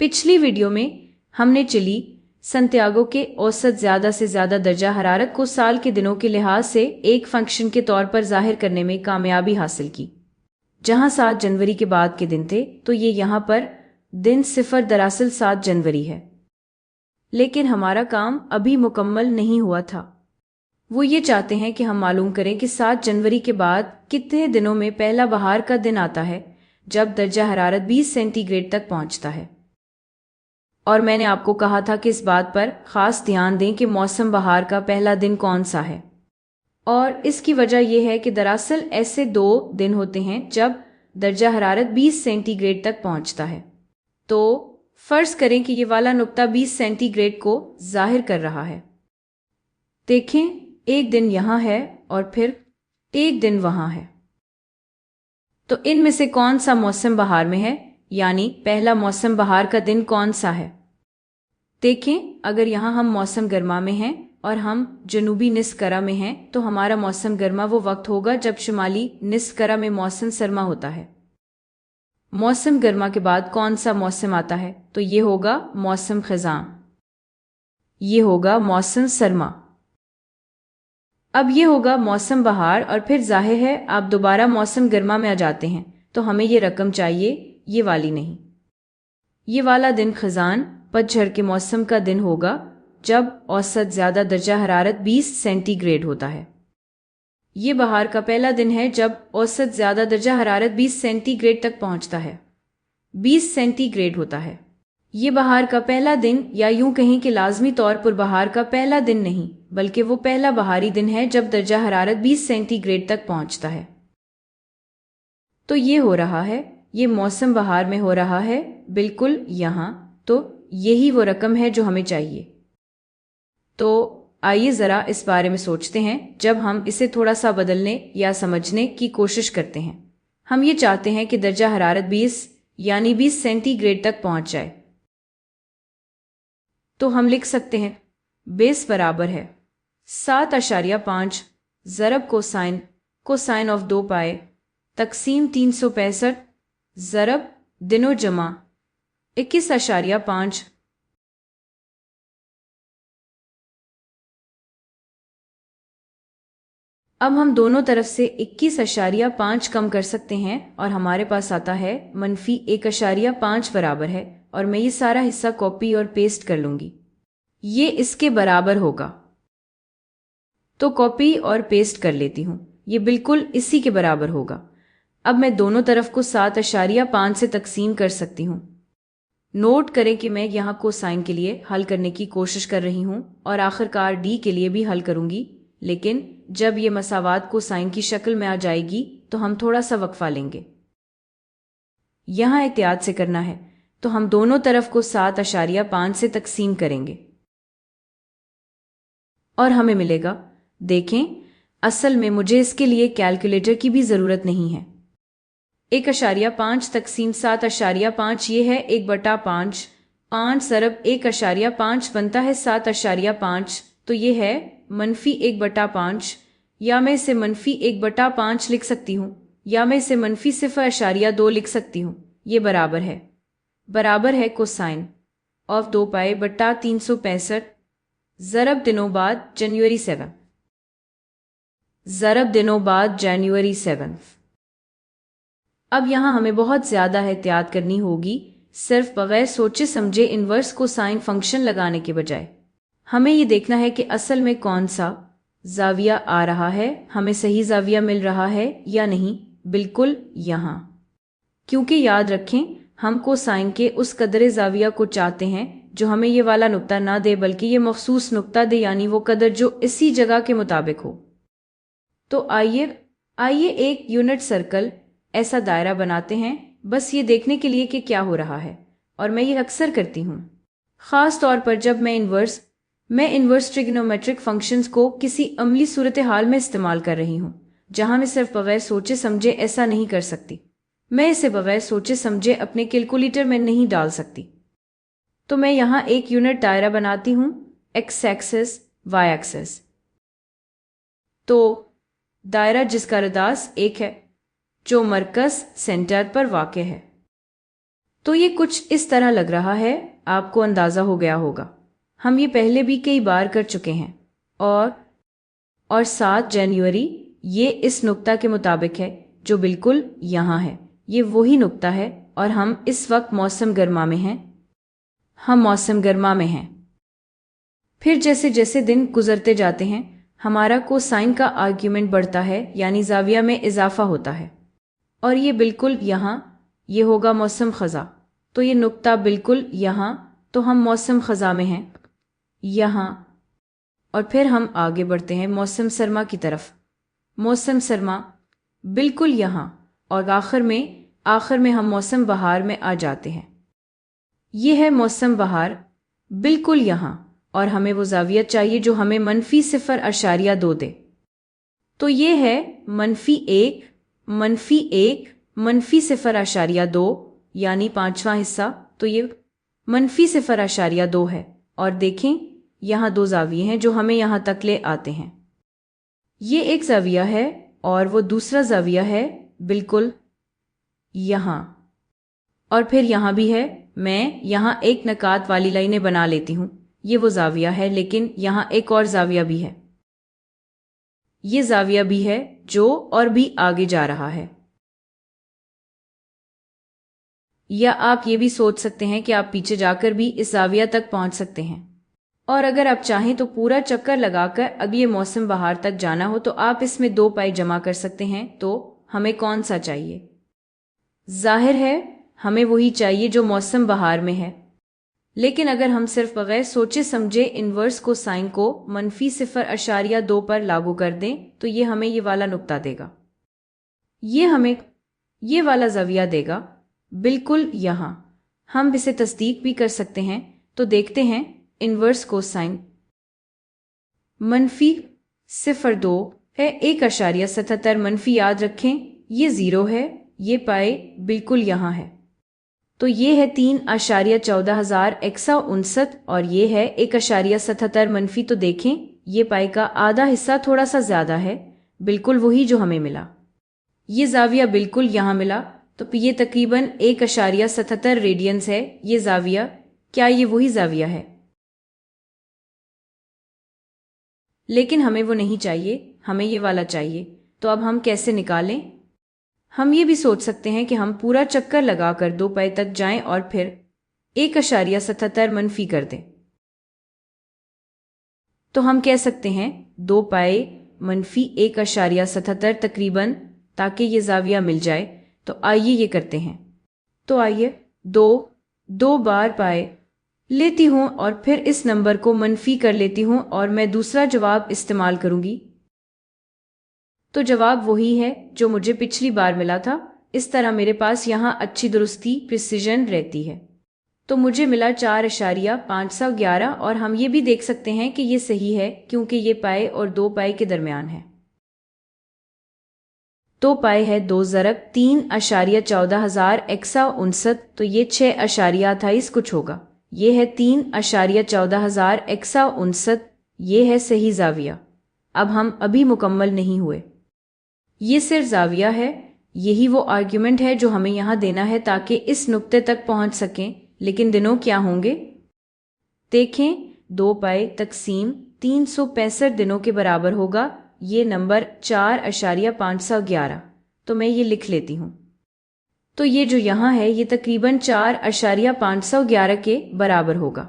पिछली वीडियो में हमने चिली संतियागो के औसत ज़्यादा से ज़्यादा दर्जा हरारत को साल के दिनों के लिहाज से एक फंक्शन के तौर पर जाहिर करने में कामयाबी हासिल की। जहां 7 जनवरी के बाद के दिन थे, तो ये यहाँ पर दिन 0 दरअसल 7 जनवरी है। लेकिन हमारा काम अभी मुकम्मल नहीं हुआ था। वो ये चाहते हैं कि हम मालूम करें कि 7 जनवरी के बाद कितने दिनों में पहला बहार का दिन आता है, जब दर्जा हरारत 20 सेंटीग्रेड तक पहुंचता है। और मैंने आपको कहा था कि इस बात पर खास ध्यान दें कि मौसम बहार का पहला दिन कौन सा है। और इसकी वजह यह है कि दरअसल ऐसे 2 दिन होते हैं जब दर्जा हरारत 20 सेंटीग्रेड तक पहुंचता है। तो फर्ज करें कि ये वाला नुक्ता 20 सेंटीग्रेड को जाहिर कर रहा है। देखें, एक दिन यहाँ है और फिर एक दिन वहां है। तो इनमें से कौन सा मौसम बहार में है, यानी पहला मौसम बहार का दिन कौन सा है? देखें, अगर यहाँ हम मौसम गर्मा में हैं और हम जनूबी निस्करा में हैं, तो हमारा मौसम गर्मा वो वक्त होगा जब शुमाली निस्करा में मौसम सरमा होता है। मौसम गर्मा के बाद कौन सा मौसम आता है? तो ये होगा मौसम खज़ां, ये होगा मौसम सरमा। अब ये होगा मौसम बहार और फिर जाहिर है आप दोबारा मौसम गर्मा में आ जाते हैं, तो हमें ये रकम चाहिए, ये वाली नहीं। ये वाला दिन खज़ान पतझड़ के मौसम का दिन होगा जब औसत ज़्यादा दर्जा हरारत 20 सेंटीग्रेड होता है। ये बहार का पहला दिन है जब औसत ज़्यादा दर्जा हरारत 20 सेंटीग्रेड तक पहुंचता है। 20 सेंटीग्रेड होता है। ये बहार का पहला दिन, या यूं कहें कि लाजमी तौर पर बहार का पहला दिन नहीं, बल्कि वो पहला बहारी दिन है जब दर्जा हरारत 20 सेंटीग्रेड तक पहुंचता है। तो ये हो रहा है, ये मौसम बहार में हो रहा है, बिल्कुल यहाँ। तो यही वो रकम है जो हमें चाहिए। तो आइए ज़रा इस बारे में सोचते हैं जब हम इसे थोड़ा सा बदलने या समझने की कोशिश करते हैं। हम ये चाहते हैं कि दर्जा हरारत 20 यानी 20 सेंटीग्रेड तक पहुंच जाए। तो हम लिख सकते हैं बेस बराबर है 7.5 ज़रब कोसाइन ऑफ 2 पाए तकसीम 365 ज़रब दिनों जमा 21.5। अब हम दोनों तरफ से 21.5 कम कर सकते हैं और हमारे पास आता है -1.5 बराबर है। और मैं ये सारा हिस्सा कॉपी और पेस्ट कर लूंगी, ये इसके बराबर होगा। तो कॉपी और पेस्ट कर लेती हूँ, ये बिल्कुल इसी के बराबर होगा। अब मैं दोनों तरफ को 7.5 से तकसीम कर सकती हूँ। नोट करें कि मैं यहाँ कोसाइन के लिए हल करने की कोशिश कर रही हूँ और आखिरकार डी के लिए भी हल करूंगी, लेकिन जब ये मसावात कोसाइन की शक्ल में आ जाएगी तो हम थोड़ा सा वक्फा लेंगे। यहाँ एहतियात से करना है, तो हम दोनों तरफ को 7.5 से तकसीम करेंगे और हमें मिलेगा। देखें, असल में मुझे इसके लिए कैलकुलेटर की भी ज़रूरत नहीं है। 1.5 तकसीम 7.5 ये है 1/5। 5 ज़रब 1.5 बनता है 7.5। तो ये है -1/5, या मैं इसे -1/5 लिख सकती हूँ, या मैं इसे -0.2 लिख सकती हूँ। ये बराबर है कोसाइन ऑफ 2 पाए बटा 365 ज़रब दिनों बाद जनवरी 7 ज़रब दिनों बाद जनवरी 7। अब यहाँ हमें बहुत ज़्यादा एहतियात करनी होगी, सिर्फ बगैर सोचे समझे इन्वर्स कोसाइन फंक्शन लगाने के बजाय। हमें ये देखना है कि असल में कौन सा जाविया आ रहा है, हमें सही जाविया मिल रहा है या नहीं, बिल्कुल यहाँ। क्योंकि याद रखें, हम कोसाइन के उस कदर जाविया को चाहते हैं जो हमें ये वाला नुक्ता ना दे, बल्कि ये मखसूस नुक्ता दे, यानी वो कदर जो इसी जगह के मुताबिक हो। तो आइए एक यूनिट सर्कल, ऐसा दायरा बनाते हैं, बस ये देखने के लिए कि क्या हो रहा है। और मैं ये अक्सर करती हूँ, ख़ास तौर पर जब मैं इन्वर्स ट्रिग्नोमेट्रिक फंक्शंस को किसी अमली सूरत हाल में इस्तेमाल कर रही हूँ, जहाँ मैं सिर्फ बगैर सोचे समझे ऐसा नहीं कर सकती। मैं इसे बगैर सोचे समझे अपने कैलकुलेटर में नहीं डाल सकती। तो मैं यहाँ एक यूनिट दायरा बनाती हूँ, एक्स एक्सिस वाई एक्सिस। तो दायरा जिसका रदास 1 है, जो मरकज़ सेंटर पर वाक़ है। तो ये कुछ इस तरह लग रहा है, आपको अंदाजा हो गया होगा। हम ये पहले भी कई बार कर चुके हैं। और 7 जनवरी ये इस नुक्ता के मुताबिक है जो बिल्कुल यहाँ है। ये वही नुक्ता है और हम इस वक्त मौसम गर्मा में हैं। हम मौसम गर्मा में हैं। फिर जैसे जैसे दिन गुजरते जाते हैं हमारा कोसाइन का आर्ग्यूमेंट बढ़ता है, यानी जाविया में इजाफा होता है। और ये बिल्कुल यहाँ, ये होगा मौसम खज़ा। तो ये नुक्ता बिल्कुल यहाँ, तो हम मौसम खज़ा में हैं यहाँ। और फिर हम आगे बढ़ते हैं मौसम सरमा की तरफ। मौसम सरमा बिल्कुल यहाँ, और आखिर में हम मौसम बहार में आ जाते हैं। ये है मौसम बहार बिल्कुल यहाँ, और हमें वो जाविया चाहिए जो हमें -0.2 दे। तो ये है -1, -1, -0.2, यानी 5वां हिस्सा। तो ये -0.2 है। और देखें यहाँ 2 जाविये हैं जो हमें यहाँ तक ले आते हैं। ये एक जाविया है और वो दूसरा जाविया है बिल्कुल यहाँ। और फिर यहाँ भी है। मैं यहाँ एक नकात वाली लाइनें बना लेती हूँ। ये वो जाविया है, लेकिन यहाँ एक और जाविया भी है। ये जाविया भी है जो और भी आगे जा रहा है। या आप ये भी सोच सकते हैं कि आप पीछे जाकर भी इस जाविया तक पहुंच सकते हैं। और अगर आप चाहें तो पूरा चक्कर लगाकर अब ये मौसम बहार तक जाना हो तो आप इसमें 2 पाई जमा कर सकते हैं। तो हमें कौन सा चाहिए? जाहिर है हमें वही चाहिए जो मौसम बहार में है। लेकिन अगर हम सिर्फ बगैर सोचे समझे इन्वर्स कोसाइन को -0.2 पर लागू कर दें तो ये हमें ये वाला नुक्ता देगा। ये हमें ये वाला जाविया देगा बिल्कुल यहाँ। हम इसे तस्दीक भी कर सकते हैं। तो देखते हैं इन्वर्स कोसाइन -0.2 है 1.77 मनफी। याद रखें ये 0 है, ये पाए बिल्कुल यहाँ है। तो ये है 3.14159 और ये है 1.77 मनफी। तो देखें ये पाई का आधा हिस्सा थोड़ा सा ज्यादा है, बिल्कुल वही जो हमें मिला। ये जाविया बिल्कुल यहाँ मिला। तो ये तकरीबन 1.77 रेडियंस है ये जाविया। क्या ये वही जाविया है? लेकिन हमें वो नहीं चाहिए, हमें ये वाला चाहिए। तो अब हम कैसे निकालें? हम ये भी सोच सकते हैं कि हम पूरा चक्कर लगाकर 2 पाई तक जाएं और फिर 1.77 मनफी कर दें। तो हम कह सकते हैं 2 पाई मनफी 1.77 तकरीबन, ताकि ये जाविया मिल जाए। तो आइए ये करते हैं। तो आइए 2 बार पाए लेती हूं और फिर इस नंबर को मनफी कर लेती हूं और मैं दूसरा जवाब इस्तेमाल करूंगी। तो जवाब वही है जो मुझे पिछली बार मिला था। इस तरह मेरे पास यहाँ अच्छी दुरुस्ती प्रिसिजन रहती है। तो मुझे मिला 4.511 और हम ये भी देख सकते हैं कि ये सही है क्योंकि ये पाए और 2 पाए के दरमियान है। तो पाए है 2 ज़रब 3.14159। तो ये 6.28 कुछ होगा। ये है 3.14159। ये है सही जाविया। अब हम अभी मुकम्मल नहीं हुए। ये सिर्फ जाविया है। यही वो आर्ग्यूमेंट है जो हमें यहाँ देना है ताकि इस नुक्ते तक पहुँच सकें। लेकिन दिनों क्या होंगे? देखें 2 पाई तकसीम 365 दिनों के बराबर होगा। ये नंबर 4.511। तो मैं ये लिख लेती हूँ। तो ये जो यहाँ है ये तकरीबन 4.511 के बराबर होगा।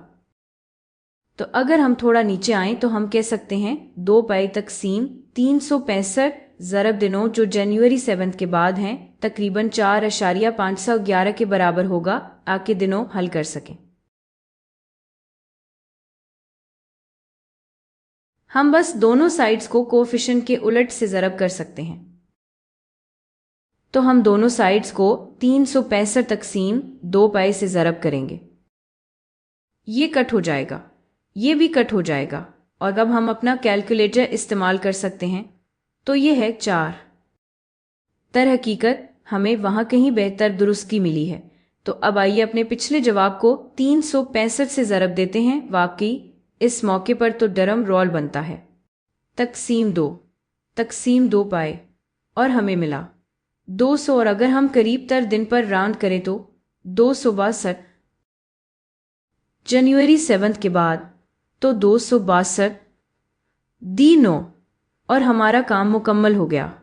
तो अगर हम थोड़ा नीचे आएं तो हम कह सकते हैं 2 पाई तकसीम 365 ज़रब दिनों जो जनवरी 7 के बाद हैं तकरीबन 4.511 के बराबर होगा। आके दिनों हल कर सकें। हम बस दोनों साइड्स को कोफिशिएंट के उलट से ज़रब कर सकते हैं। तो हम दोनों साइड्स को 365 तकसीम 2 पाई से ज़रब करेंगे। ये कट हो जाएगा, ये भी कट हो जाएगा। और अब हम अपना कैलकुलेटर इस्तेमाल कर सकते हैं। तो ये है 4। हकीकत हमें वहाँ कहीं बेहतर दुरुस्ती मिली है। तो अब आइए अपने पिछले जवाब को 365 से ज़रब देते हैं। वाकई इस मौके पर तो ड्रम रोल बनता है। तकसीम 2 पाए और हमें मिला 200। और अगर हम करीब तर दिन पर राउंड करें तो 262 जनवरी 7 के बाद तो 262 दी 9 और हमारा काम मुकम्मल हो गया।